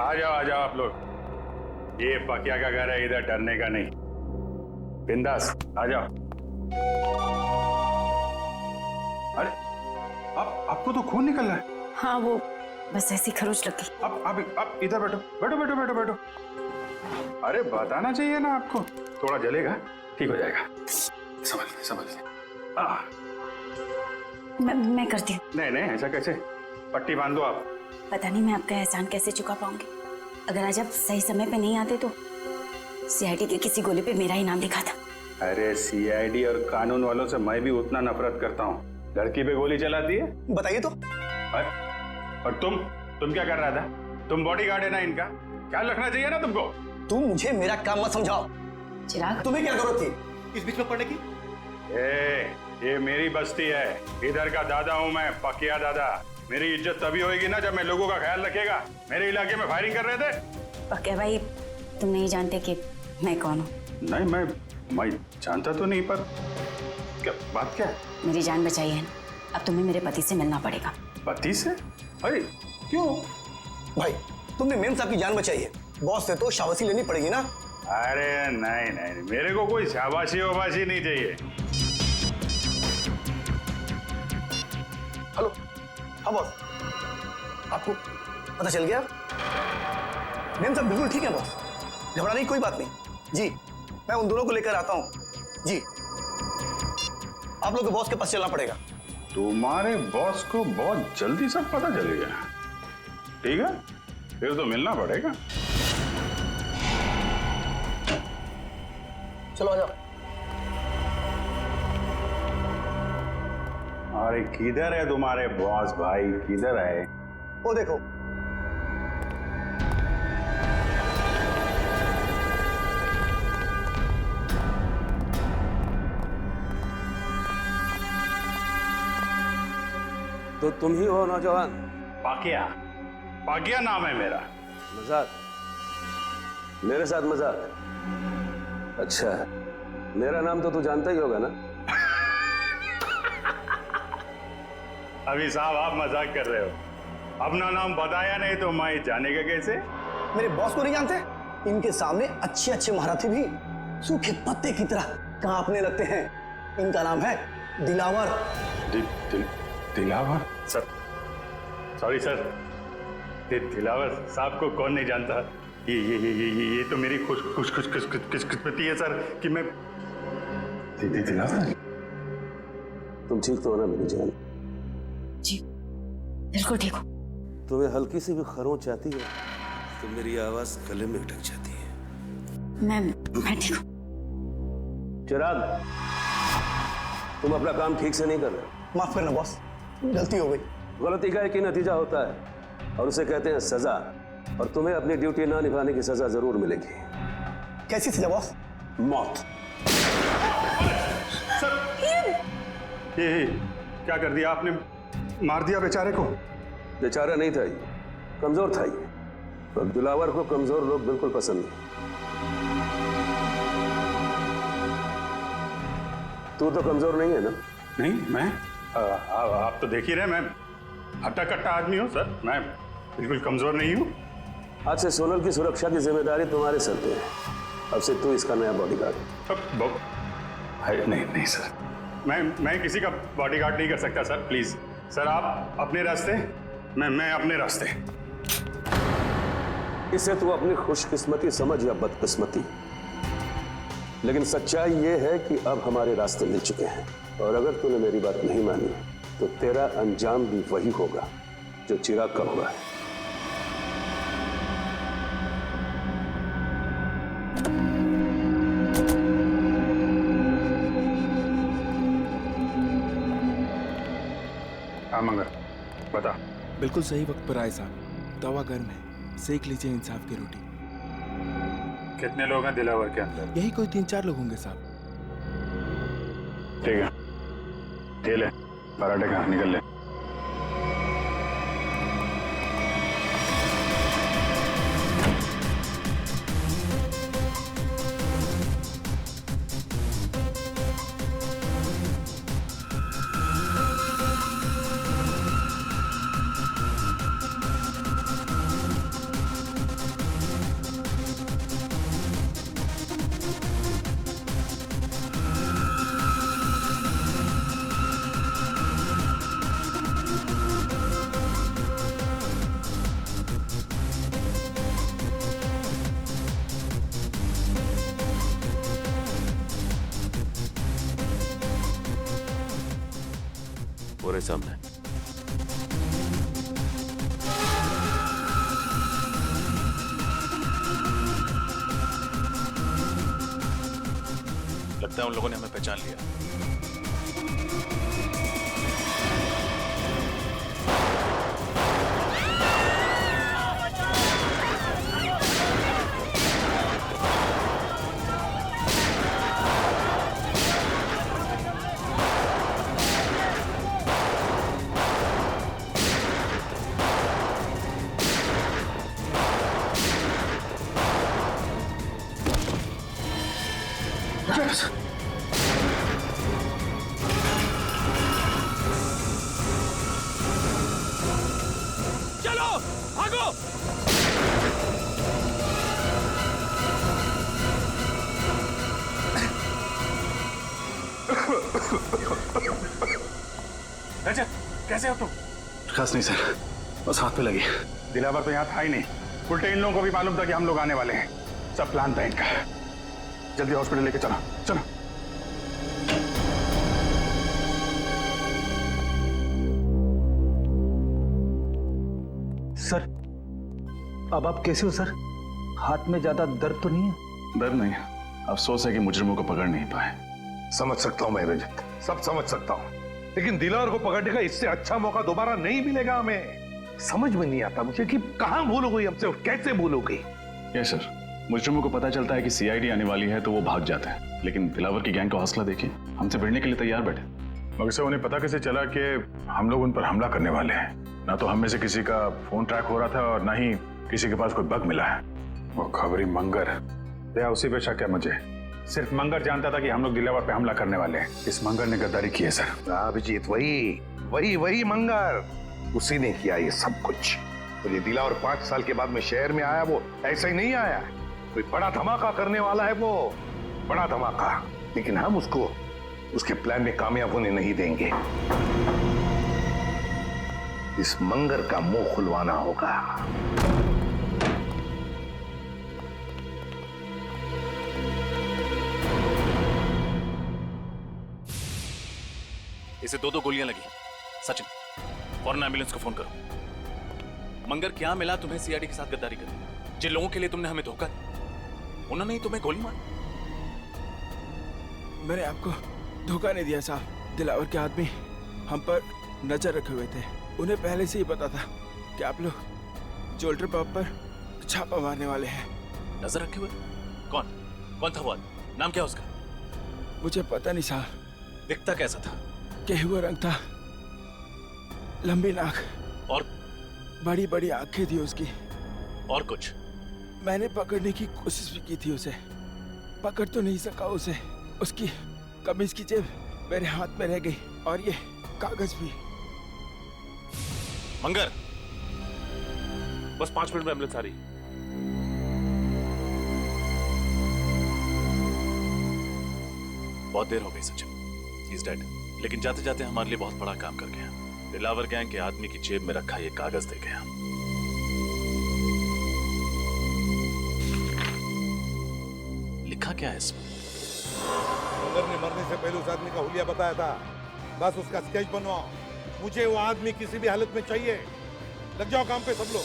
आ जाओ आप लोग। ये पकिया का घर है, इधर डरने का नहीं। बिंदास आ जाओ। अरे आपको तो खून निकल रहा है। हाँ वो बस ऐसी खरोच लग गई। आप इधर बैठो बैठो बैठो बैठो बैठो। अरे बताना चाहिए ना आपको, थोड़ा जलेगा, ठीक हो जाएगा। संभल मैं करती हूँ। नहीं ऐसा कैसे, पट्टी बांध दो आप। पता नहीं मैं आपका एहसान कैसे चुका पाऊंगी। अगर आज आप सही समय पे नहीं आते तो सीआईडी के किसी गोले पे मेरा ही नाम लिखा था। अरे सीआईडी और कानून वालों से मैं भी उतना नफरत करता हूँ। लड़की पे गोली चलाती है। बताइए तो। और तुम क्या कर रहा था? तुम बॉडीगार्ड है ना इनका, ख्याल रखना चाहिए ना तुमको। तुम मुझे मेरा काम मत समझाओ। चिराग, तुम्हें क्या जरूरत थी इस बीच में पड़ने की? ये मेरी बस्ती है, इधर का दादा हूँ मैं, पकिया दादा। मेरी इज्जत तभी होगी ना जब मैं लोगों का ख्याल रखेगा। मेरे इलाके में फायरिंग कर रहे थे। पकिया भाई, तुम नहीं जानते कि मैं कौन हूँ। नहीं मैं जानता तो नहीं, पर क्या बात क्या है? मेरी जान बचाई है ना, अब तुम्हें मेरे पति से मिलना पड़ेगा। पति से? अरे क्यों? भाई तुमने मेम साहब की जान बचाई है, बॉस से तो शाबाशी लेनी पड़ेगी ना। अरे नहीं, मेरे को कोई शाबाशी वाबाशी नहीं चाहिए। हेलो, हाँ बॉस, आपको पता चल गया? मेम साहब बिल्कुल ठीक है बॉस, घबराने की कोई बात नहीं। जी मैं उन दोनों को लेकर आता हूँ। जी आप लोग को बॉस के पास चलना पड़ेगा। तुम्हारे बॉस को बहुत जल्दी सब पता चल गया। ठीक है, फिर तो मिलना पड़ेगा। चलो आ जाओ। अरे किधर है तुम्हारे बॉस भाई, किधर है? वो देखो। तो तुम ही हो नौजवान? पाकिया नाम है मेरा। मजाक? मेरे साथ मजाक? अच्छा, मेरा नाम तो तू जानता ही होगा ना? अभी साहब आप मजाक कर रहे हो, अपना नाम बताया नहीं तो मैं जानेगा कैसे? मेरे बॉस को नहीं जानते? इनके सामने अच्छे अच्छे महारथी भी सूखे पत्ते की तरह कांपने लगते हैं। इनका नाम है Dilawar. Dilawar? Sir sorry sir, Dilawar साहब को कौन नहीं जानता? ये तो मेरी खुशकिस्मती है सर कि मैं दिलावर। तुम ठीक तो हो ना मेरी जान? जी बिल्कुल ठीक हो। तुम्हें हल्की सी भी खरोंच आती है तो मेरी आवाज गले में अटक जाती है। मैं ठीक हूँ। चिराग, तुम अपना काम ठीक से नहीं कर रहे। माफ करना बॉस, गलती हो गई। गलती का एक ही नतीजा होता है और उसे कहते हैं सजा, और तुम्हें अपनी ड्यूटी ना निभाने की सजा जरूर मिलेगी। कैसी सजा बॉस? मौत। सर ये क्या कर दिया आपने? मार दिया बेचारे को? बेचारा नहीं था ये, कमजोर था ये, और दिलावर को कमजोर लोग बिल्कुल पसंद नहीं। तू तो कमजोर नहीं है ना? नहीं मैं आप तो देख ही रहे, मैं हट्टा कट्टा आदमी हूँ सर, मैं बिल्कुल कमजोर नहीं हूँ। आज से सोनल की सुरक्षा की जिम्मेदारी तुम्हारे सर पे है। अब से तू इसका नया बॉडीगार्ड। नहीं सर, मैं किसी का बॉडीगार्ड नहीं कर सकता सर, प्लीज सर आप अपने रास्ते, मैं अपने रास्ते। इसे तू अपनी खुशकिस्मती समझ या बदकिस्मती, लेकिन सच्चाई ये है कि अब हमारे रास्ते मिल चुके हैं, और अगर तूने मेरी बात नहीं मानी तो तेरा अंजाम भी वही होगा जो चिराग का हुआ है। मंगर बता। बिल्कुल सही वक्त पर आए साहब, तवा गर्म है, सेक लीजिए इंसाफ की रोटी। कितने लोग हैं दिलावर के अंदर? यही कोई 3-4 लोग होंगे साहब। ठीक है, ये ले पराठे खा, निकल ले। पूरे सामने। लगता है उन लोगों ने हमें पहचान लिया। चलो भागो। रजत, कैसे हो तुम? खास नहीं सर, बस हाथ पे लगी। दिलावर तो यहाँ था ही नहीं। उल्टे इन लोगों को भी मालूम था कि हम लोग आने वाले हैं। सब प्लान था इनका। जल्दी हॉस्पिटल लेके चलो, चलो। सर, अब आप कैसे हो सर? हाथ में ज्यादा दर्द तो नहीं है? डर नहीं, अफसोस है कि मुजरिमों को पकड़ नहीं पाए। समझ सकता हूं मैं रजत, सब समझ सकता हूं, लेकिन दिलावर को पकड़ने का इससे अच्छा मौका दोबारा नहीं मिलेगा हमें। समझ में नहीं आता मुझे कि कहां भूल हो गई हमसे और कैसे भूल हो गई। यस सर, मुजरिमों को पता चलता है कि सीआईडी आने वाली है तो वो भाग जाते हैं, लेकिन दिलावर की गैंग का हौसला देखिए, हमसे भिड़ने के लिए तैयार बैठे। मगर से उन्हें पता कैसे चला कि हम लोग उन पर हमला करने वाले हैं? ना तो हम में से किसी का फोन ट्रैक हो रहा था और ना ही किसी के पास कोई बग मिला है। वो खबरी मंगर, या उसी पे शक है मुझे। सिर्फ मंगर जानता था कि हम लोग दिलावर पे हमला करने वाले हैं। इस मंगर ने गद्दारी की है सर। अभिजीत, वही मंगर, उसी ने किया ये सब कुछ। तो ये दिलावर 5 साल के बाद में शहर में आया, वो ऐसा ही नहीं आया, कोई बड़ा धमाका करने वाला है वो, बड़ा धमाका। लेकिन हम उसको उसके प्लान में कामयाब होने नहीं देंगे। इस मंगर का मुंह खुलवाना होगा। इसे 2 गोलियां लगी। सचिन, फौरन एम्बुलेंस को फोन करो। मंगर, क्या मिला तुम्हें सीआईडी के साथ गद्दारी करने? जिन लोगों के लिए तुमने हमें धोखा दिया, उन्होंने ही तुम्हें गोली मारी। मैंने आपको धोखा नहीं दिया साहब। दिलावर के आदमी हम पर नजर रखे हुए थे। उन्हें पहले से ही पता था कि आप लोग जोल्टर पब पर छापा मारने वाले हैं। नजर रखे हुए? कौन था वो आदमी? नाम क्या उसका? मुझे पता नहीं साहब। दिखता कैसा था? गेहुआ रंग था, लंबी नाक और बड़ी बड़ी आंखें थी उसकी। और कुछ? मैंने पकड़ने की कोशिश भी की थी उसे, पकड़ तो नहीं सका उसे। उसकी कमीज की जेब मेरे हाथ में रह गई और ये कागज भी। मंगर, बस 5 मिनट में एम्बुलेंस आ रही। बहुत देर हो गई सचिन, ही इज डेड। लेकिन जाते जाते हमारे लिए बहुत बड़ा काम कर गया। दिलावर गैंग के आदमी की जेब में रखा ये कागज दे गया। लिखा क्या है इसमें? मंगर ने मरने से पहले उस आदमी का हुलिया बताया था। बस उसका स्केच बनवाओ। मुझे वो आदमी किसी भी हालत में चाहिए। लग जाओ काम पे सब लोग।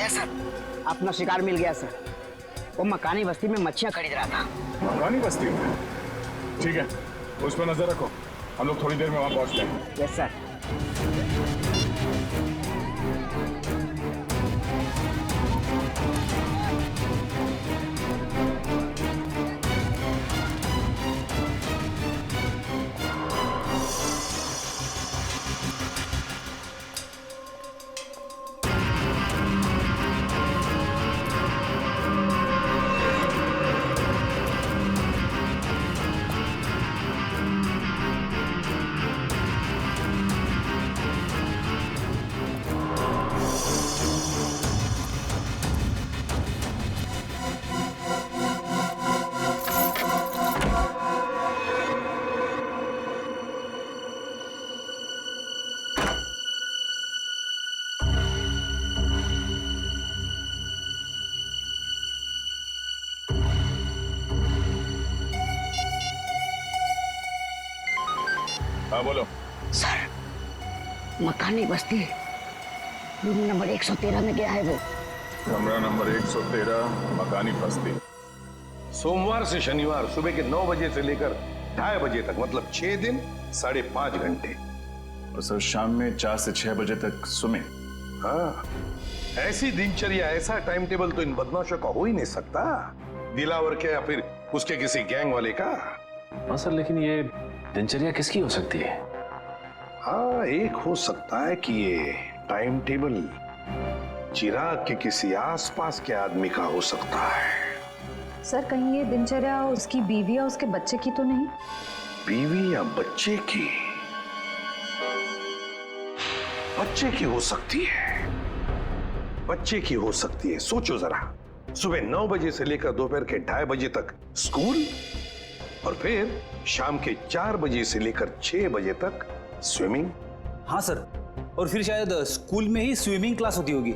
सर, अपना शिकार मिल गया सर। वो मकानी बस्ती में मच्छियां खरीद रहा था। मकानी बस्ती में? ठीक है, उस पर नजर रखो। हम लोग थोड़ी देर में वहां पहुंचते हैं। Yes sir. हाँ बोलो। सर, मकानी बस्ती रूम नंबर 113 में गया है वो। कमरा नंबर 113, मकानी बस्ती। सोमवार से शनिवार सुबह के 9 बजे से लेकर 2:30 बजे तक, मतलब 6 दिन 5.5 घंटे। और सर शाम में 4 से 6 बजे तक स्विमिंग। हाँ, ऐसी दिनचर्या, ऐसा टाइम टेबल तो इन बदमाशों का हो ही नहीं सकता। दिलावर के या फिर उसके किसी गैंग वाले का। हाँ सर, लेकिन ये दिनचर्या किसकी हो सकती है? हाँ, एक हो सकता है कि ये टाइम टेबल चिराग के किसी आसपास के आदमी का हो सकता है। सर, कहीं ये दिनचर्या उसकी बीवी या उसके बच्चे की तो नहीं? बीवी या बच्चे की? बच्चे की हो सकती है, बच्चे की हो सकती है। सोचो जरा, सुबह 9 बजे से लेकर दोपहर के 2:30 बजे तक स्कूल, और फिर शाम के 4 बजे से लेकर 6 बजे तक स्विमिंग। हाँ सर, और फिर शायद स्कूल में ही स्विमिंग क्लास होती होगी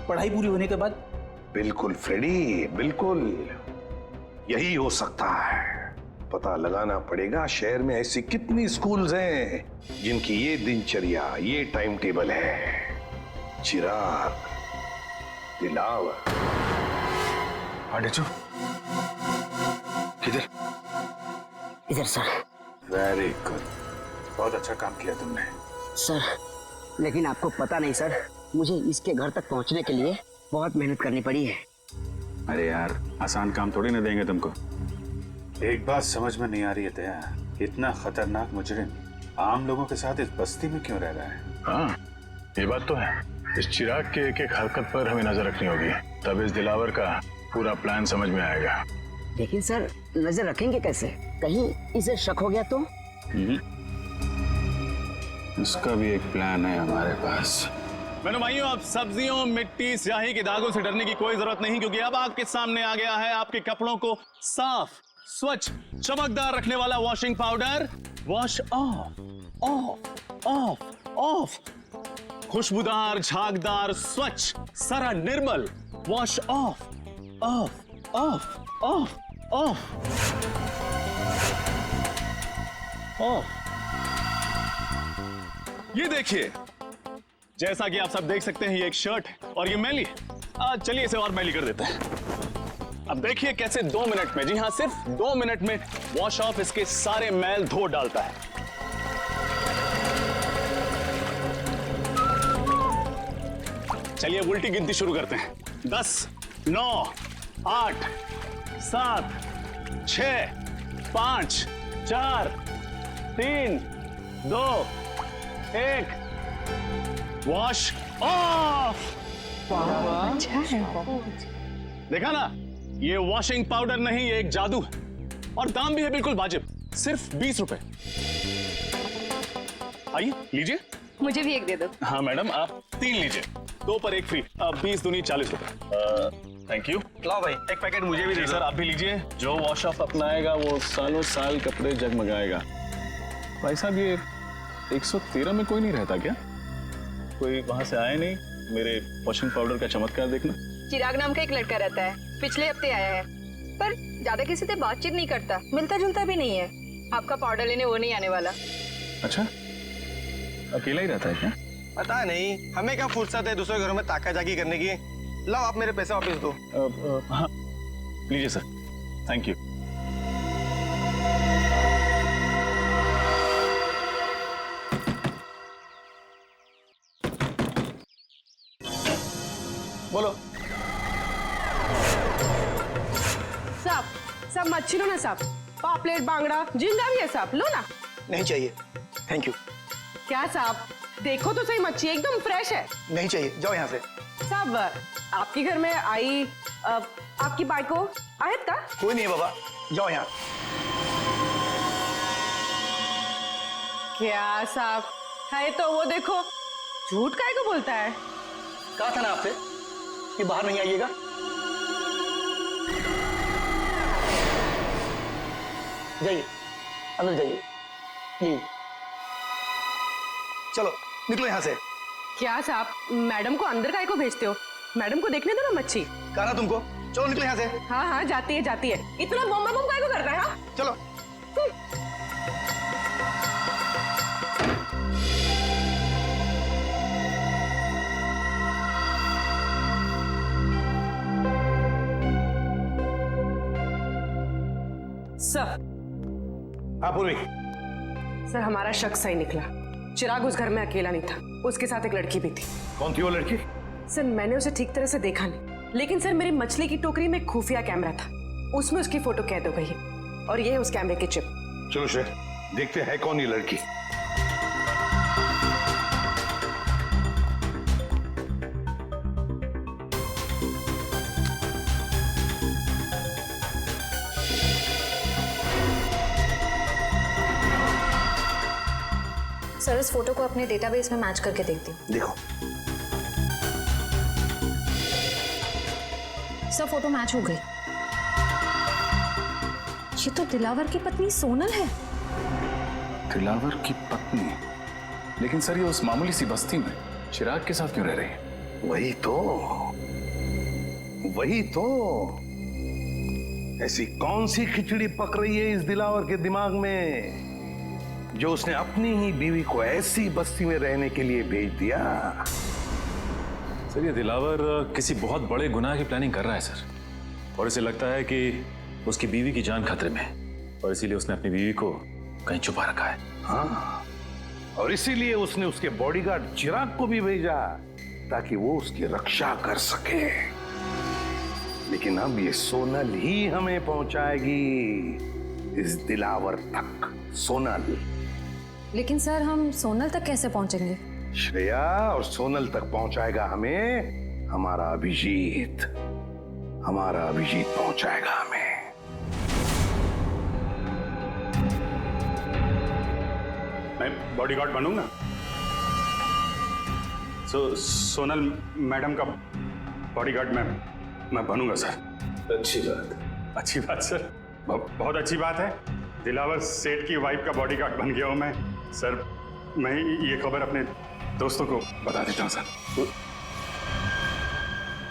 पढ़ाई पूरी होने के बाद। बिल्कुल फ्रेडी, बिल्कुल यही हो सकता है। पता लगाना पड़ेगा शहर में ऐसी कितनी स्कूल्स हैं जिनकी ये दिनचर्या, ये टाइम टेबल है। चिराग, दिलावर। आडेचो, किधर? इधर सर। वेरी गुड, बहुत अच्छा काम किया तुमने। सर, लेकिन आपको पता नहीं सर, मुझे इसके घर तक पहुंचने के लिए बहुत मेहनत करनी पड़ी है। अरे यार, आसान काम थोड़ी ना देंगे तुमको। एक बात समझ में नहीं आ रही है दया, इतना खतरनाक मुजरिम आम लोगों के साथ इस बस्ती में क्यों रह रहा है? हाँ, ये बात तो है। इस चिराग के एक एक हरकत पर हमें नजर रखनी होगी, तब इस दिलावर का पूरा प्लान समझ में आएगा। लेकिन सर, नजर रखेंगे कैसे? कहीं इसे शक हो गया तो? इसका भी एक प्लान है हमारे पास। मेरे भाइयों, अब सब्जियों, मिट्टी, स्याही के दागों से डरने की कोई जरूरत नहीं, क्योंकि अब आपके सामने आ गया है आपके कपड़ों को साफ, स्वच्छ, चमकदार रखने वाला washing powder. Wash off, off, off, off. खुशबूदार, झागदार, स्वच्छ, सारा निर्मल। Wash off, off, off, off, off, off. ये देखिए, जैसा कि आप सब देख सकते हैं, ये एक शर्ट है और ये मैली। चलिए इसे और मैली कर देते हैं। अब देखिए कैसे 2 मिनट में, जी हाँ, सिर्फ 2 मिनट में वॉश ऑफ इसके सारे मैल धो डालता है। चलिए उल्टी गिनती शुरू करते हैं। 10, 9, 8, 7, 6, 5, 4, 3, 2, 1। Wash off. अच्छा है। देखा ना, ये वॉशिंग पाउडर नहीं, ये एक जादू है, और दाम भी है बिल्कुल वाजिब, सिर्फ 20 रुपए। आइए लीजिए। मुझे भी एक दे दो। हाँ मैडम, आप 3 लीजिए, 2 पर 1 फ्री। 20 दूनी 40 रुपए। Thank you. लाओ भाई, एक पैकेट मुझे भी दे सर, आप भी लीजिए। जो वॉश ऑफ अपनाएगा वो सालों साल कपड़े जगमगाएगा। भाई साहब, ये 113 में कोई नहीं रहता क्या? कोई वहां से आया नहीं मेरे वॉशिंग पाउडर का चमत्कार देखना? चिराग नाम का एक लड़का रहता है, पिछले हफ्ते आया है, पर ज्यादा किसी से बातचीत नहीं करता, मिलता जुलता भी नहीं है। आपका पाउडर लेने वो नहीं आने वाला। अच्छा, अकेला ही रहता है क्या? पता नहीं, हमें क्या फुर्सत है दूसरे घरों में ताका जाकी करने की। लाओ, आप मेरे पैसे वापस दो। हाँ लीजिए सर, थैंक यू। बोलो। सब मच्छी लो ना साहब, पापलेट, बांगड़ा, झींगा भी है साहब, लो ना। नहीं चाहिए, थैंक यू। क्या साहब, देखो तो सही, मच्छी एकदम फ्रेश है। नहीं चाहिए, जाओ यहाँ से। साहब, आपके घर में आई आपकी बाइको आयत का? कोई नहीं है बाबा, जाओ यहाँ। क्या साहब है तो वो देखो, झूठ काहे को बोलता है? कहा था ना आपसे कि बाहर नहीं आइएगा। जाइए, अंदर जाइए। ये चलो, निकलो यहाँ से। क्या साहब, मैडम को अंदर काहे को भेजते हो? मैडम को देखने दो ना मच्छी। कहा ना तुमको, चलो निकलो यहाँ से। हाँ हाँ, जाती है जाती है। इतना बम बम काहे को कर रहा है? हाँ? चलो। सर। हाँ पूर्वी। सर हमारा शक सही निकला। चिराग उस घर में अकेला नहीं था, उसके साथ एक लड़की भी थी। कौन थी वो लड़की? सर मैंने उसे ठीक तरह से देखा नहीं, लेकिन सर मेरी मछली की टोकरी में एक खुफिया कैमरा था, उसमें उसकी फोटो कैद हो गई है और ये है उस कैमरे की चिप। चलो श्रेय, देखते हैं कौन ये लड़की। सर इस फोटो को अपने डेटाबेस में मैच करके देखती हूँ। देखो। सर फोटो मैच हो गई। ये तो दिलावर की पत्नी सोनल है। दिलावर की पत्नी? लेकिन सर ये उस मामूली सी बस्ती में चिराग के साथ क्यों रह रही है? वही तो ऐसी कौन सी खिचड़ी पक रही है इस दिलावर के दिमाग में जो उसने अपनी ही बीवी को ऐसी बस्ती में रहने के लिए भेज दिया? सर ये दिलावर किसी बहुत बड़े गुनाह की प्लानिंग कर रहा है सर, और इसे लगता है कि उसकी बीवी की जान खतरे में है और इसीलिए उसने अपनी बीवी को कहीं छुपा रखा है। हाँ, और इसीलिए उसने उसके बॉडीगार्ड चिराग को भी भेजा ताकि वो उसकी रक्षा कर सके। लेकिन अब ये सोनल ही हमें पहुंचाएगी इस दिलावर तक। सोनल। लेकिन सर हम सोनल तक कैसे पहुंचेंगे? श्रेया, और सोनल तक पहुंचाएगा हमें हमारा अभिजीत। हमारा अभिजीत पहुंचाएगा हमें। मैं बॉडीगार्ड बनूंगा। सोनल मैडम का बॉडीगार्ड मैं बनूंगा सर। अच्छी बात सर, बहुत अच्छी बात है। दिलावर सेठ की वाइफ का बॉडीगार्ड बन गया हूं मैं सर। मैं ये खबर अपने दोस्तों को बता देता हूं सर।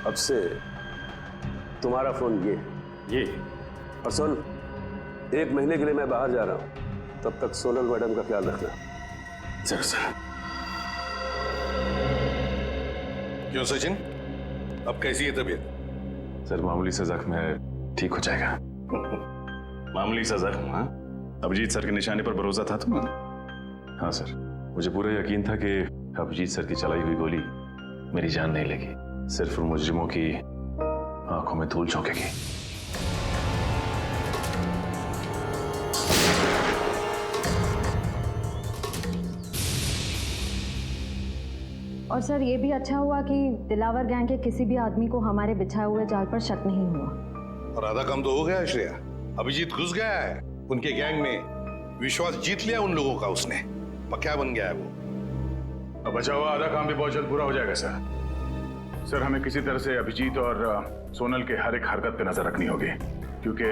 अब से तुम्हारा फोन ये और सुन, 1 महीने के लिए मैं बाहर जा रहा हूं, तब तक सोनल मैडम का ख्याल रखना। सर। क्यों सचिन, अब कैसी है तबीयत? सर मामूली सा जख्म है, ठीक हो जाएगा। मामूली सा जख्म? हाँ, अभिजीत सर के निशाने पर भरोसा था तुम्हें? हाँ सर, मुझे पूरा यकीन था कि अभिजीत सर की चलाई हुई गोली मेरी जान नहीं लगी, सिर्फ उन मुजरिमों की आंखों में धूल झोंकेगी। और सर ये भी अच्छा हुआ कि दिलावर गैंग के किसी भी आदमी को हमारे बिछाए हुए जाल पर शक नहीं हुआ। और आधा काम तो हो गया है श्रेया। अभिजीत घुस गया है उनके गैंग में, विश्वास जीत लिया उन लोगों का उसने, पक्का बन गया है वो। अब बचा हुआ आधा काम भी बहुत जल्द पूरा हो जाएगा सर। सर हमें किसी तरह से अभिजीत और सोनल के हर एक हरकत पे नजर रखनी होगी, क्योंकि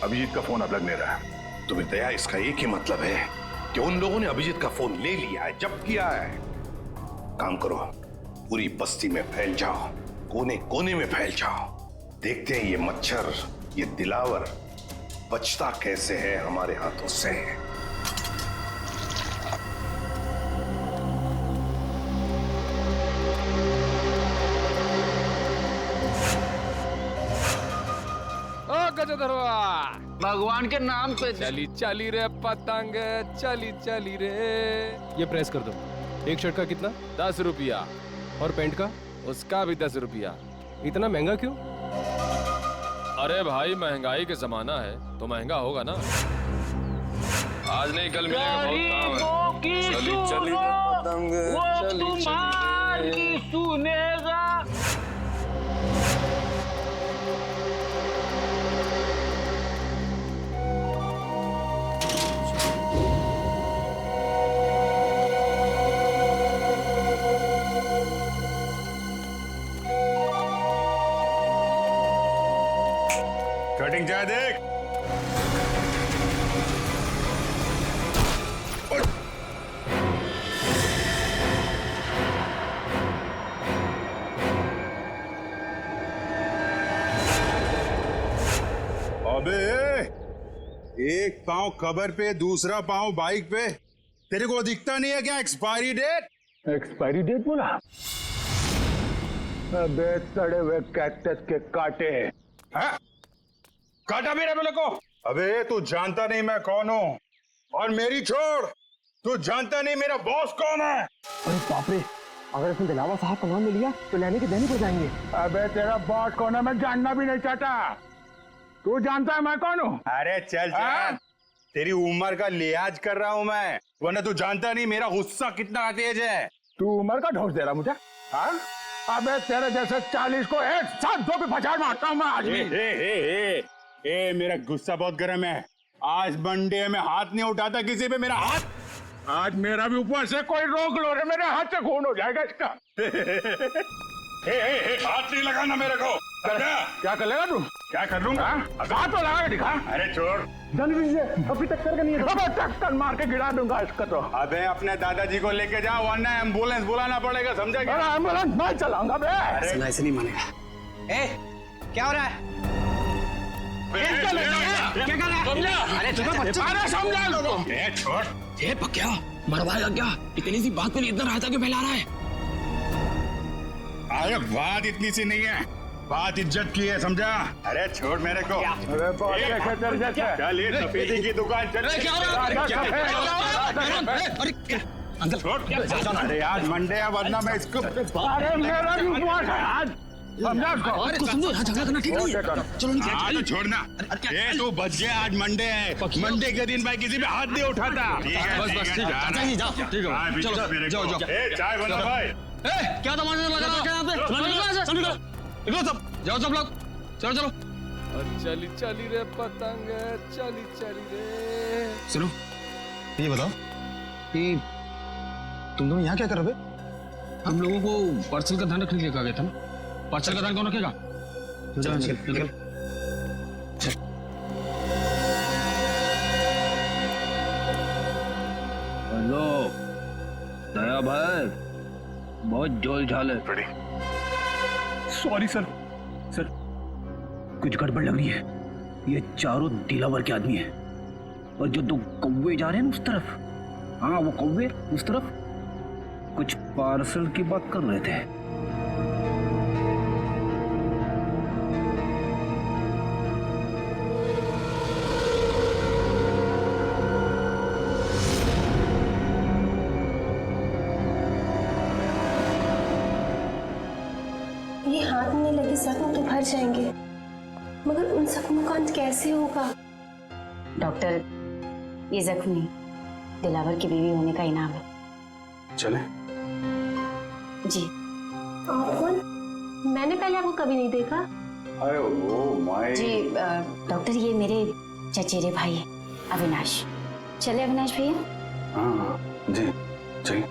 अभिजीत का फोन अब लग नहीं रहा है। तुम्हें दया, इसका एक ही मतलब है कि उन लोगों ने अभिजीत का फोन ले लिया है, जब्त किया है। काम करो, पूरी बस्ती में फैल जाओ, कोने कोने में फैल जाओ। देखते हैं ये मच्छर, ये दिलावर बचता कैसे है हमारे हाथों से। भगवान के नाम पे चली चली रे पतंग, चली चली रे। ये प्रेस कर दो। एक शर्ट का कितना? 10 रुपया। और पैंट का? उसका भी 10 रुपया। इतना महंगा क्यों? अरे भाई महंगाई के जमाना है तो महंगा होगा ना। आज नहीं कल मिलेगा, बहुत काम है। चली चली रे पतंग, चली चली रे। सुनेगा। कटिंग चाहे देख। अबे एक पांव कबर पे, दूसरा पांव बाइक पे, तेरे को दिखता नहीं है क्या एक्सपायरी डेट? एक्सपायरी डेट बोला? अबे सड़े हुए कैक्टस के कांटे। काटा मेरे बोले को, अबे तू जानता नहीं मैं कौन हूँ, और मेरी छोड़, तू जानता नहीं मेरा बॉस कौन है। अरे बाप रे, अगर इसने दिलावर साहब का नाम ले लिया तो लेने के देने पड़ जाएंगे। अबे तेरा बॉस कौन है मैं जानना भी नहीं चाहता। तू जानता है मैं कौन हूँ? अरे चल चल, तेरी उम्र का लिहाज कर रहा हूँ मैं, वरना तू जानता नहीं मेरा गुस्सा कितना तेज है। तू उम्र का ढोस दे रहा मुझे? हाँ? अबे तेरे जैसे 40 को एक साथ दो पे पछाड़ मारता हूँ मैं आज भी। ए, मेरा गुस्सा बहुत गर्म है। आज मंडे में हाथ नहीं उठाता किसी पे मेरा हाथ। आज मेरा भी ऊपर से कोई रोक लो रे, मेरे हाथ से खून हो जाएगा इसका। हाथ नहीं लगाना मेरे को। क्या कर लेगा तू? क्या कर लूंगा? हाथ तो लगा के दिखा। अरे छोड़, जल्दी से, अभी तक कर नहीं है। अबे टक्कर मार के गिरा दूंगा इसका तो। अबे अपने दादाजी को लेके जाओ, वरना एम्बुलेंस बुलाना पड़ेगा, समझा क्या? अरे एम्बुलेंस मैं चलाऊंगा बे। ऐसे नहीं मानेगा। ए, क्या हो रहा है? क्या कर रहा है? अरे समझा लो। छोड़। ये पक्या मरवाएगा क्या? इतनी सी बात के लिए इतना रायता क्यों फैला रहा है? अरे बात इतनी सी नहीं है, बात इज्जत की है, समझा? अरे छोड़ मेरे को। अरे चल ये सफेदी की दुकान चल। अंकल छोड़। अरे आज मंडे है, वरना मैं इसको। अरे मेरा भी उपवास है आज, समझा उसको? अरे कुछ समझो, यहाँ झगड़ा करना ठीक नहीं है। चलो हाँ तो छोड़ना। ये तू बच गया, आज मंडे है, मंडे के दिन भाई किसी पे हाथ नहीं उठाता। बस ठीक है, जाओ ठीक है, चलो जाओ। चाय बना भाई। क्या तमाशा लगा रखा है यहाँ पे? निकलो सब, जाओ सब लोग, चलो चलो। चली चली रे पतंग, चली चली रे। सुनो, ये बताओ कि तुम दोनों यहाँ क्या कर रहे हो? हम लोगों को पार्सल का ध्यान रखने के लिए कहा गया था ना। पार्सल का ध्यान कौन रखेगा? निकल। हेलो दया भाई, बहुत जोल झाल है। सॉरी सर, कुछ गड़बड़ लग रही है। ये चारों दिलावर के आदमी हैं, और जो 2 कौवे जा रहे हैं ना उस तरफ, हाँ वो कौवे उस तरफ कुछ पार्सल की बात कर रहे थे। ये हाथ में लगे जख्म तो भर जाएंगे, मगर उन जख्मों का अंत कैसे होगा? डॉक्टर, ये जख्म नहीं, दिलावर की बीवी होने का इनाम है। चले? जी। आप कौन? मैंने पहले आपको कभी नहीं देखा। अरे वो माय। जी डॉक्टर, ये मेरे चचेरे भाई है अविनाश। चले अविनाश भैया? हाँ जी चलिए।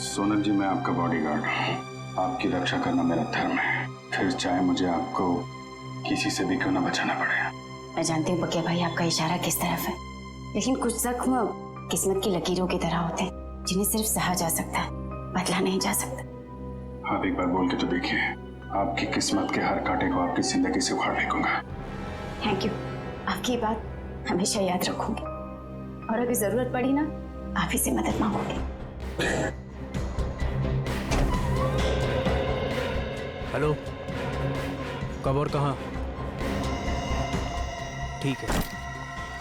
सोनल जी, मैं आपका बॉडीगार्ड हूँ, आपकी रक्षा करना मेरा धर्म है, फिर चाहे मुझे आपको किसी से भी क्यों ना बचाना पड़े। मैं जानती हूँ पक्या भाई आपका इशारा किस तरफ है, लेकिन कुछ जख्म किस्मत की लकीरों की तरह होते हैं, जिन्हें सिर्फ सहा जा सकता है, बदला नहीं जा सकता। आप एक बार बोल के तो देखिए, आपकी किस्मत के हर कांटे को आपकी जिंदगी से उखाड़ फेंकूंगा। थैंक यू, आपकी बात हमेशा याद रखूंगी, और अगर जरूरत पड़ी ना, आप ही से मदद मांगूंगी। हेलो, कब और कहाँ? ठीक है।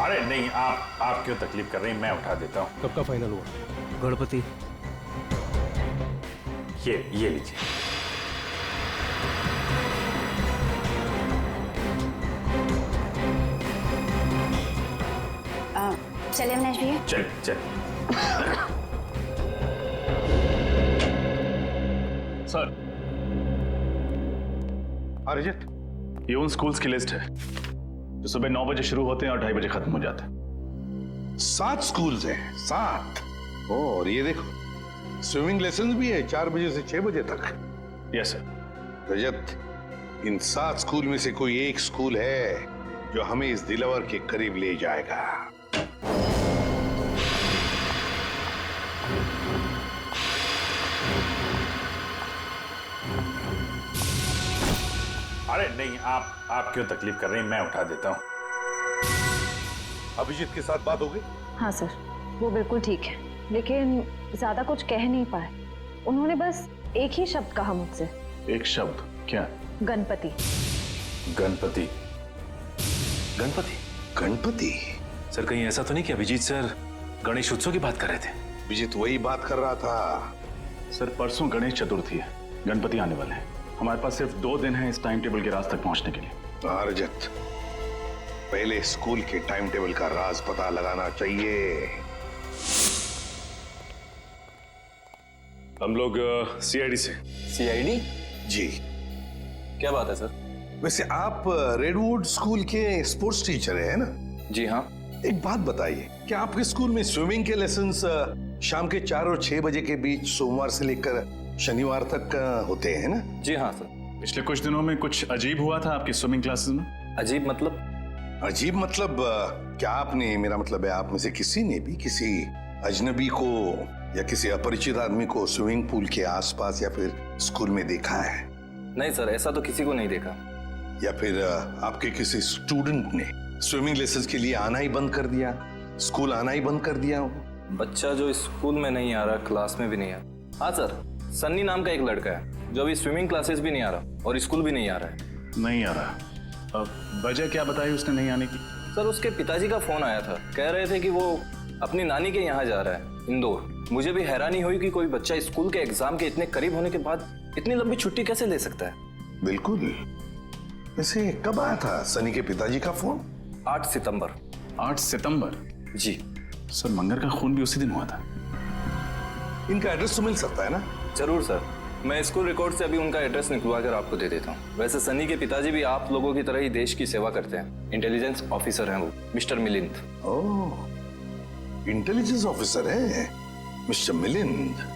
अरे नहीं, आप क्यों तकलीफ कर रही हैं, मैं उठा देता हूँ। कब का फाइनल हुआ? गणपति, ये लीजिए। चले अविनाश भैया? चल। सर, अरिजीत, ये उन स्कूल्स की लिस्ट है जो सुबह 9 बजे शुरू होते हैं और 2:30 बजे खत्म हो जाते हैं। 7 स्कूल्स हैं, 7। और ये देखो, स्विमिंग लेसन भी है 4 बजे से 6 बजे तक। Yes sir. रजत, इन 7 स्कूल में से कोई एक स्कूल है जो हमें इस दिलावर के करीब ले जाएगा। अरे नहीं, आप क्यों तकलीफ कर रही हैं, मैं उठा देता हूँ। अभिजीत के साथ बात हो गई? हाँ सर, वो बिल्कुल ठीक है, लेकिन ज्यादा कुछ कह नहीं पाए। उन्होंने बस एक ही शब्द कहा मुझसे। एक शब्द? क्या? गणपति। गणपति? गणपति? गणपति? सर कहीं ऐसा तो नहीं कि अभिजीत सर गणेश उत्सव की बात कर रहे थे? अभिजीत वही बात कर रहा था। सर परसों गणेश चतुर्थी है, गणपति आने वाले हैं। हमारे पास सिर्फ 2 दिन है इस टाइम टेबल के राज तक पहुंचने के लिए। रजत, पहले स्कूल के टाइम टेबल का राज पता लगाना चाहिए। हम लोग सीआईडी से। सीआईडी? जी। क्या बात है सर? वैसे आप रेडवुड स्कूल के स्पोर्ट्स टीचर हैं ना? जी हाँ। एक बात बताइए, क्या आपके स्कूल में स्विमिंग के लेसन्स शाम के 4 और 6 बजे के बीच सोमवार से लेकर शनिवार तक होते हैं ना? जी हाँ सर। पिछले कुछ दिनों में कुछ अजीब हुआ था आपकी स्विमिंग क्लासेस में? अजीब मतलब? अजीब मतलब क्या आपने, मेरा मतलब है आप में से किसी ने भी किसी अजनबी को या किसी अपरिचित आदमी को स्विमिंग पूल के आसपास या फिर स्कूल में देखा है? नहीं सर, ऐसा तो किसी को नहीं देखा। या फिर आपके किसी स्टूडेंट ने स्विमिंग लेसन्स के लिए आना ही बंद कर दिया, स्कूल आना ही बंद कर दिया हो? बच्चा जो स्कूल में नहीं आ रहा, क्लास में भी नहीं आ रहा। हाँ सर, सन्नी नाम का एक लड़का है जो अभी स्विमिंग क्लासेस भी नहीं आ रहा और स्कूल भी नहीं आ रहा है। नहीं आ रहा? अब वजह क्या बताई उसने नहीं आने की? सर उसके पिताजी का फोन आया था, कह रहे थे कि वो अपनी नानी के यहाँ जा रहा है, इंदौर। मुझे भी हैरानी हुई कि कोई बच्चा स्कूल के एग्जाम के इतने करीब होने के बाद इतनी लंबी छुट्टी कैसे ले सकता है। बिल्कुल। वैसे कब आया था सनी के पिताजी का फोन? 8 सितंबर। 8 सितंबर? जी सर, मंगर का खून भी उसी दिन हुआ था। इनका एड्रेस तो मिल सकता है ना? जरूर सर, मैं स्कूल रिकॉर्ड से अभी उनका एड्रेस निकलवा कर आपको दे देता हूँ। वैसे सनी के पिताजी भी आप लोगों की तरह ही देश की सेवा करते हैं, इंटेलिजेंस ऑफिसर हैं वो, मिस्टर मिलिंद। ओह, इंटेलिजेंस ऑफिसर है मिस्टर मिलिंद।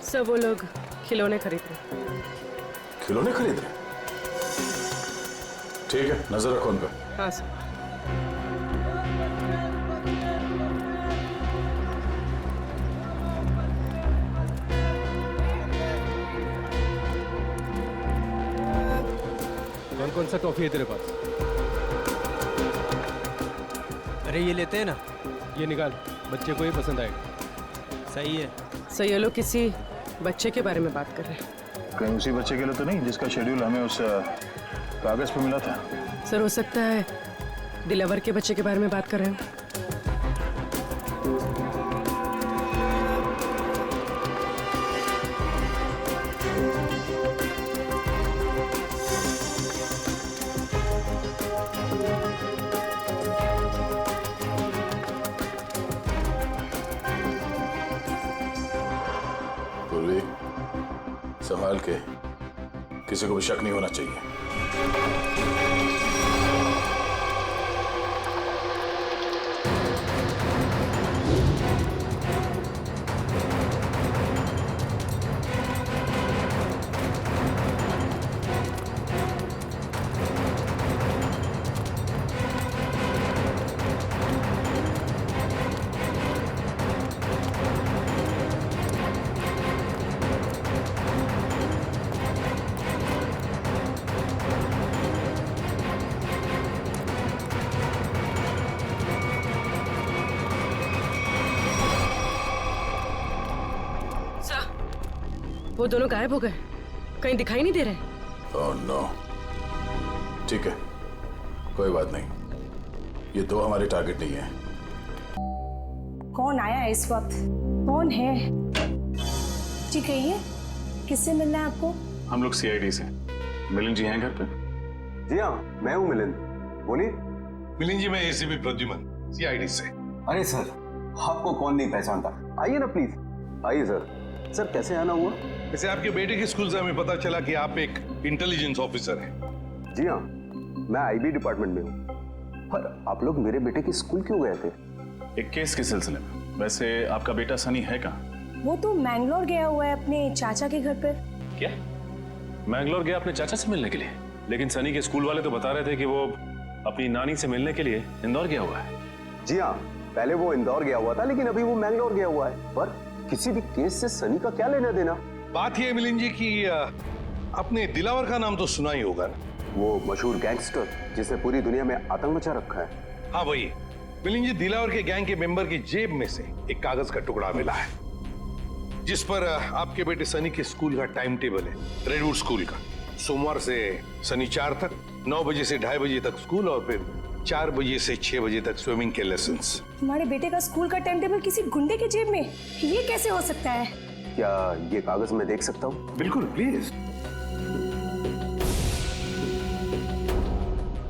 सर वो लोग खिलौने खरीद रहे। खिलौने खरीद रहे? ठीक है, नजर रखो उन पर। हाँ सर। कौन कौन सा टॉफी है तेरे पास? अरे ये लेते हैं ना। ये निकाल, बच्चे को ये पसंद आएगा। सही है। सर ये लोग किसी बच्चे के बारे में बात कर रहे हैं। कहीं उसी बच्चे के लिए तो नहीं जिसका शेड्यूल हमें उस कागज पे मिला था? सर हो सकता है दिलावर के बच्चे के बारे में बात कर रहे हो। संभाल के, किसी को भी शक नहीं होना चाहिए। वो दोनों गायब हो गए, कहीं दिखाई नहीं दे रहे। Oh no. ठीक है, कोई बात नहीं, ये दो हमारे टारगेट नहीं है। कौन आया है इस वक्त? कौन है? जी कहिए, किससे मिलना है आपको? हम लोग सीआईडी से। मिलिंद जी हैं घर पे? जी हाँ, मैं हूँ मिलिंद, बोलिए। मिलिंद जी, मैं एसीपी प्रद्युमन, सीआईडी से। अरे सर, आपको कौन नहीं पहचानता, आइए ना प्लीज। आइए सर। सर कैसे आना हुआ? वैसे आपके बेटे के स्कूल से हमें पता चला कि आप एक इंटेलिजेंस ऑफिसर हैं। जी हाँ, मैं आईबी डिपार्टमेंट में हूँ। पर आप लोग मेरे बेटे के स्कूल क्यों गए थे? एक केस के सिलसिले में। वैसे आपका बेटा सनी है कहाँ? वो तो मैंगलोर गया हुआ है अपने चाचा के घर पर। क्या? मैंगलोर गया अपने चाचा से मिलने के लिए? लेकिन सनी के स्कूल वाले तो बता रहे थे कि वो अपनी नानी से मिलने के लिए इंदौर गया हुआ है। जी हाँ, पहले वो इंदौर गया हुआ था, लेकिन अभी वो मैंगलोर गया हुआ है। पर किसी भी केस से सनी का क्या लेना देना? बात ये मिलिंद जी की आपने दिलावर का नाम तो सुना ही होगा ना? वो मशहूर गैंगस्टर जिसने पूरी दुनिया में आतंक मचा रखा है। हाँ वही। मिलिंद जी, दिलावर के गैंग के मेंबर की जेब में से एक कागज का टुकड़ा मिला है जिस पर आपके बेटे सनी के स्कूल का टाइम टेबल है, रेडवुड स्कूल का। सोमवार से शनिवार तक 9 बजे से 2:30 बजे तक स्कूल और फिर 4 बजे से 6 बजे तक स्विमिंग के लेसन्स। तुम्हारे बेटे का स्कूल का टाइम टेबल किसी गुंडे के जेब में, ये कैसे हो सकता है? क्या ये कागज मैं देख सकता हूँ? बिल्कुल, प्लीज।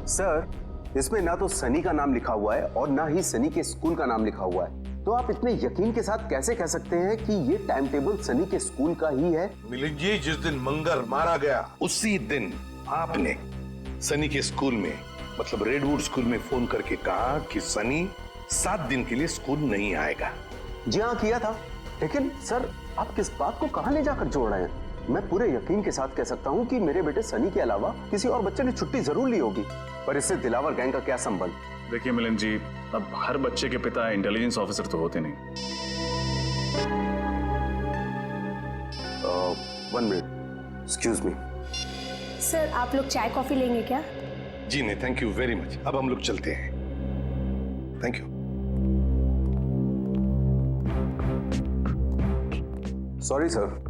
सर, इसमें ना तो सनी का नाम लिखा हुआ है और ना ही सनी के स्कूल का नाम लिखा हुआ है। तो आप इतने यकीन के साथ कैसे कह सकते हैं कि ये टाइम टेबल सनी के स्कूल का ही है? मिलिंद जी, जिस दिन मंगर मारा गया उसी दिन आपने सनी के स्कूल में, मतलब रेडवुड स्कूल में फोन करके कहा कि सनी 7 दिन के लिए स्कूल नहीं आएगा। जी हाँ, किया था। लेकिन सर, आप किस बात को कहां ले जाकर जोड़ रहे हैं? मैं पूरे यकीन के साथ कह सकता हूं कि मेरे बेटे सनी के अलावा किसी और बच्चे ने छुट्टी जरूर ली होगी, पर इससे दिलावर गैंग का क्या संबंध? देखिए मिलिंद जी, अब हर बच्चे के पिता इंटेलिजेंस ऑफिसर तो होते नहीं। 1 मिनट, एक्सक्यूज मी। सर, आप लोग चाय कॉफी लेंगे क्या? जी नहीं, थैंक यू वेरी मच। अब हम लोग चलते हैं। Thank you. सॉरी सर,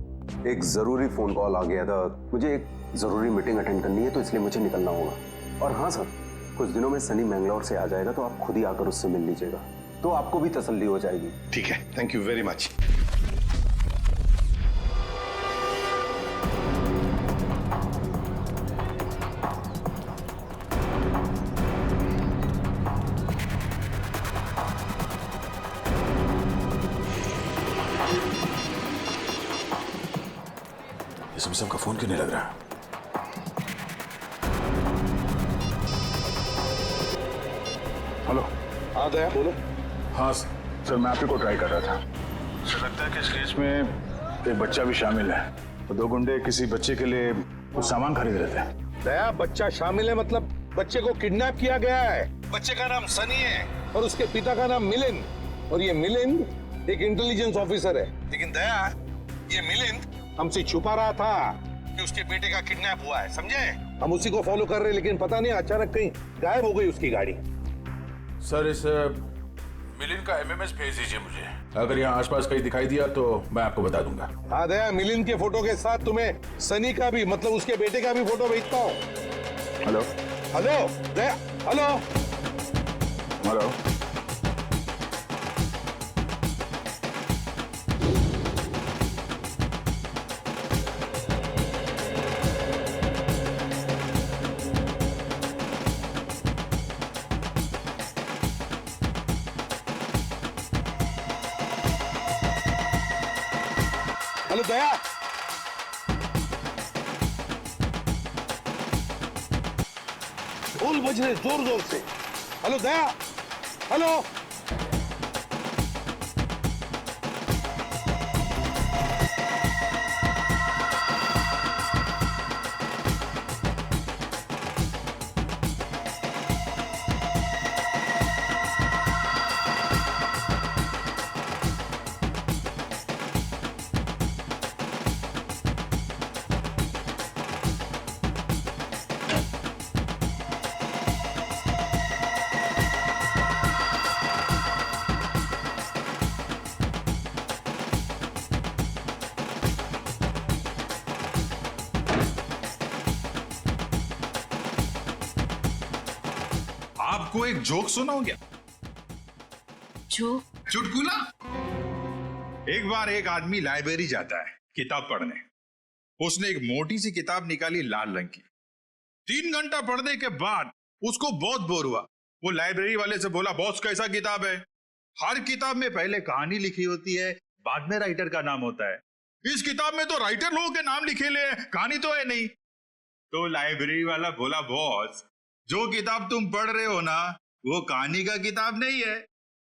एक जरूरी फोन कॉल आ गया था। मुझे एक जरूरी मीटिंग अटेंड करनी है, तो इसलिए मुझे निकलना होगा। और हाँ सर, कुछ दिनों में सनी मैंगलोर से आ जाएगा, तो आप खुद ही आकर उससे मिल लीजिएगा, तो आपको भी तसल्ली हो जाएगी। ठीक है, thank you very much. Samsung का फोन क्यों नहीं लग रहा? हेलो। हाँ दया, बोलो। हाँ सर, मैं आप ही को ट्राई कर रहा था। मुझे लगता है कि इस केस में एक बच्चा भी शामिल है। तो 2 गुंडे किसी बच्चे के लिए कुछ सामान खरीद रहे थे। दया, बच्चा शामिल है मतलब बच्चे को किडनैप किया गया है। बच्चे का नाम सनी है और उसके पिता का नाम मिलिंद, और ये मिलिंद एक इंटेलिजेंस ऑफिसर है। लेकिन दया, ये मिलिंद हमसे छुपा रहा था कि उसके बेटे का किडनैप हुआ है, समझे? हम उसी को फॉलो कर रहे हैं, लेकिन पता नहीं अचानक कहीं गायब हो गई उसकी गाड़ी। सर, इस मिलिंद का एमएमएस भेज दीजिए मुझे। अगर यहाँ आसपास कहीं दिखाई दिया तो मैं आपको बता दूंगा। हाँ दया, मिलिंद के फोटो के साथ तुम्हें सनी का भी, मतलब उसके बेटे का भी फोटो भेजता हूँ। हेलो। हेलो दया, हेलो हेलो। हेलो दया, ढोल बज रहे जोर जोर से। हेलो दया, हेलो। आपको एक जोक सुनाओ क्या? जोक? चुटकुला। एक बार एक आदमी लाइब्रेरी जाता है किताब पढ़ने। उसने एक मोटी सी किताब निकाली लाल रंग की। 3 घंटा पढ़ने के बाद उसको बहुत बोर हुआ। वो लाइब्रेरी वाले से बोला, बॉस कैसा किताब है? हर किताब में पहले कहानी लिखी होती है, बाद में राइटर का नाम होता है। इस किताब में तो राइटर लोगों के नाम लिखे ले, कहानी तो है नहीं। तो लाइब्रेरी वाला बोला, बॉस जो किताब तुम पढ़ रहे हो ना, वो कहानी का किताब नहीं है,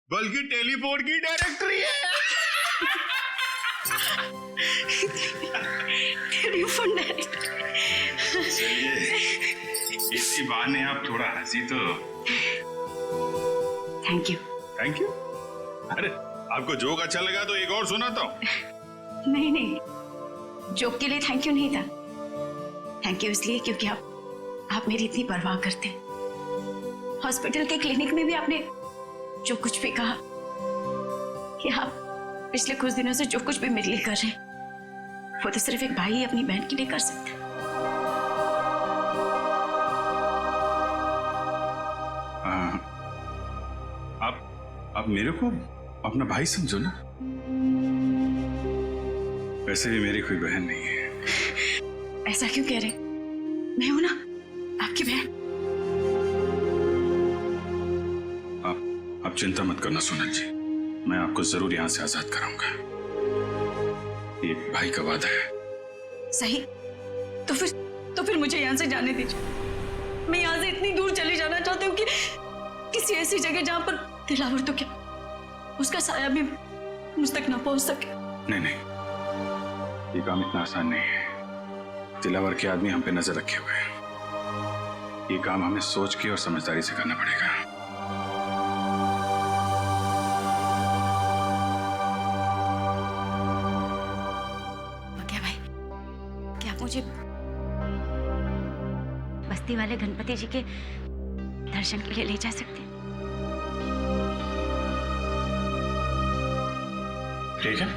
बल्कि टेलीफोन की डायरेक्टरी है। Telephone directory. चलिए, इसी बहाने आप थोड़ा हंसी तो। Thank you. Thank you. अरे आपको जोक अच्छा लगा तो एक और सुनाता हूँ। नहीं नहीं, जोक के लिए थैंक यू नहीं था, थैंक यू इसलिए क्योंकि आप मेरी इतनी परवाह करते हैं। हॉस्पिटल के क्लिनिक में भी आपने जो कुछ भी कहा कि आप पिछले कुछ दिनों से जो कुछ भी मेरे लिए कर रहे हैं वो तो सिर्फ एक भाई अपनी बहन के लिए कर सकता है। आप मेरे को अपना भाई समझो ना, वैसे भी मेरी कोई बहन नहीं है। ऐसा क्यों कह रहे? मैं हूं ना आपकी बहन। आप चिंता मत करना सोनल जी, मैं आपको जरूर यहां से आजाद कराऊंगा। ये भाई का वादा है। सही, तो फिर मुझे यहां से जाने दीजिए। मैं यहां से इतनी दूर चली जाना चाहती हूँ कि किसी ऐसी जगह जहां पर दिलावर तो क्या उसका साया भी मुझ तक ना पहुंच सके। नहीं, ये काम इतना आसान नहीं है। दिलावर के आदमी हम पे नजर रखे हुए हैं। ये काम हमें सोच के और समझदारी से करना पड़ेगा। क्या भाई, क्या आप मुझे बस्ती वाले गणपति जी के दर्शन के लिए ले जा सकते हैं? ठीक है।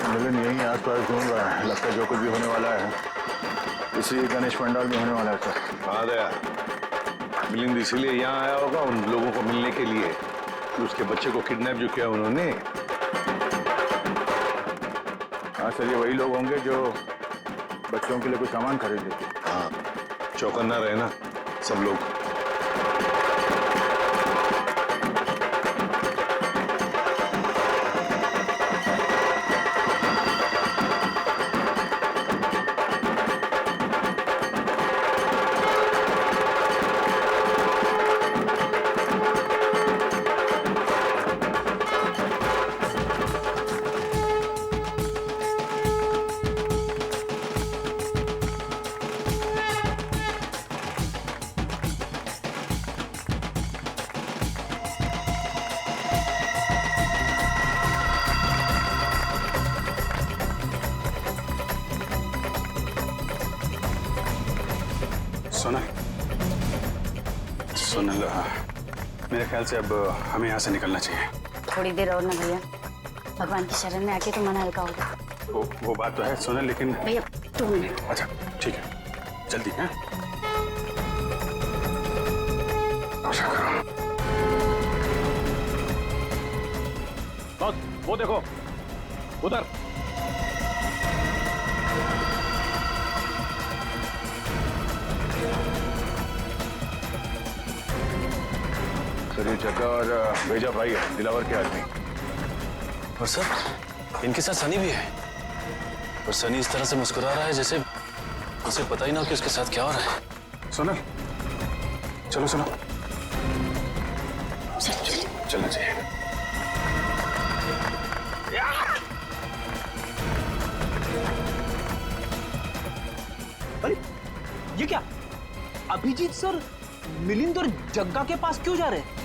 मिलन यहीं आसपास घूम रहा है, लगता है जो कुछ भी होने वाला है इसी गणेश पंडाल में होने वाला है। सर आ गया मिलिंद, इसीलिए यहाँ आया होगा उन लोगों को मिलने के लिए कि उसके बच्चे को किडनैप जो किया उन्होंने। हाँ सर, ये वही लोग होंगे जो बच्चों के लिए कुछ सामान खरीद लेते। हाँ, चौकन्ना रहना सब लोग। सोनल, मेरे ख्याल से अब हमें यहाँ से निकलना चाहिए। थोड़ी देर और ना भैया, भगवान की शरण में आके तो मन हल्का होगा। वो बात तो है सोनल, लेकिन भैया 2 मिनट। अच्छा ठीक है, जल्दी है। आशा करो। बस वो देखो उधर। सर ये जग्गा और भेजा भाई है, दिलावर के आदमी। और सर इनके साथ सनी भी है, और सनी इस तरह से मुस्कुरा रहा है जैसे उसे पता ही ना हो कि उसके साथ क्या हो रहा है। सोनल चलो सुनो, चलना चाहिए। अरे ये क्या, अभिजीत सर मिलिंद और जग्गा के पास क्यों जा रहे हैं?